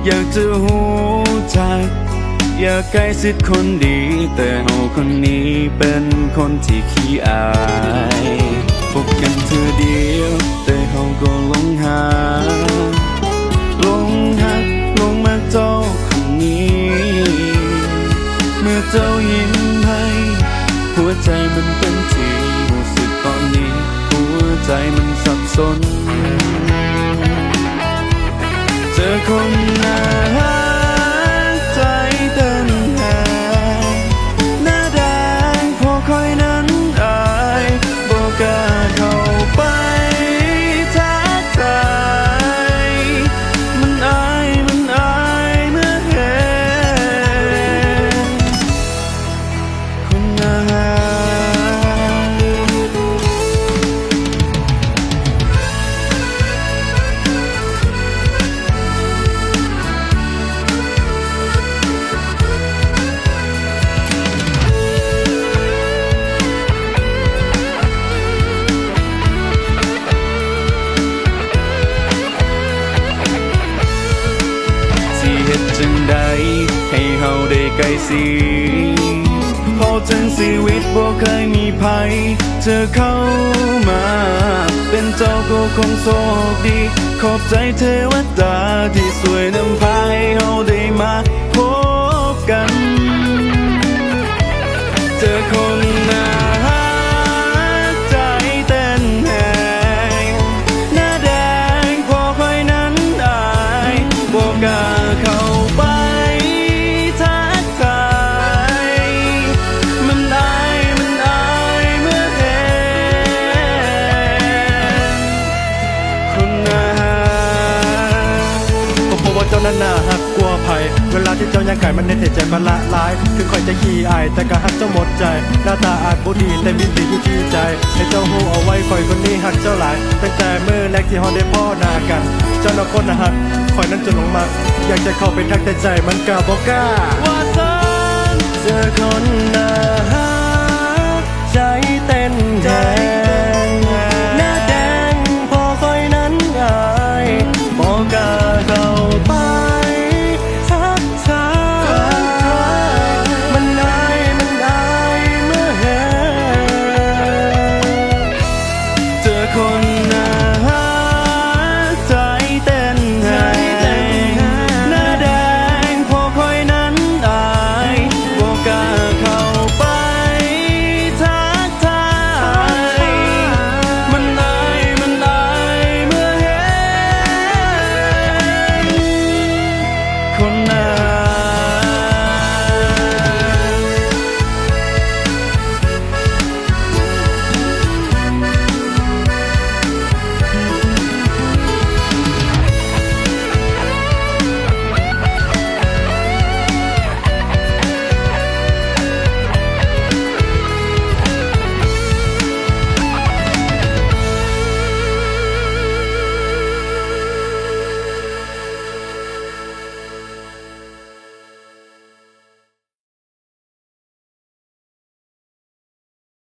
อยากจะหูจักอยากใกล้ชิดคนดีแต่เฮาคนนี้เป็นคนที่ขี้อายพบกันเธอเดียวแต่เฮาก็หลงหาหลงหักหลงมาเจ้าคนนี้เมื่อเจ้ายิ้มให้หัวใจมันเป็นที่รู้สึกตอนนี้หัวใจมันสับสนเจอคนน่ารักใจเต้นแรงหน้าแดงพอคอยนั้นอายบอกกล้าเข้าไปทักทายมันอายเมื่อเห็นคนน่ารักจังใดให้เฮาได้ใกล้สิพอถึงชีวิตบ่เคยมีภัยเธอเข้ามาเป็นเจ้าก็คงโชคดีขอบใจเทวดาที่สวยนำพาให้เฮาได้มาพบกันเจอคนน่ารักใจเต้นแรงหน้าแดงพอคอยนั้นอายบ่กล้าเข้าไปทักทายมันอายเมื่อเห็นคนน่ารักผมบอกว่าเจ้านั้นน่าหักกลัวภัยเวลาที่เจ้ายังไก่มันเน้นใจมันละลายถึงคอยจะขี้อายแต่ก็หักเจ้าหมดใจหน้าตาอาจบ่ดีแต่มีดีอยู่ที่ใจให้เจ้าหูเอาไว้คอยคนนี้หักเจ้าหลายตั้งแต่เมื่อแรกที่เฮาได้พ่อหน้ากันเจ้าน่ะคนน่ะหักคอยนั้นจนหลงมักอยากจะเข้าไปทักแต่ใจมันกล้าบ่กล้าว่าซันเจอคนน่ารักใจเต้นแรง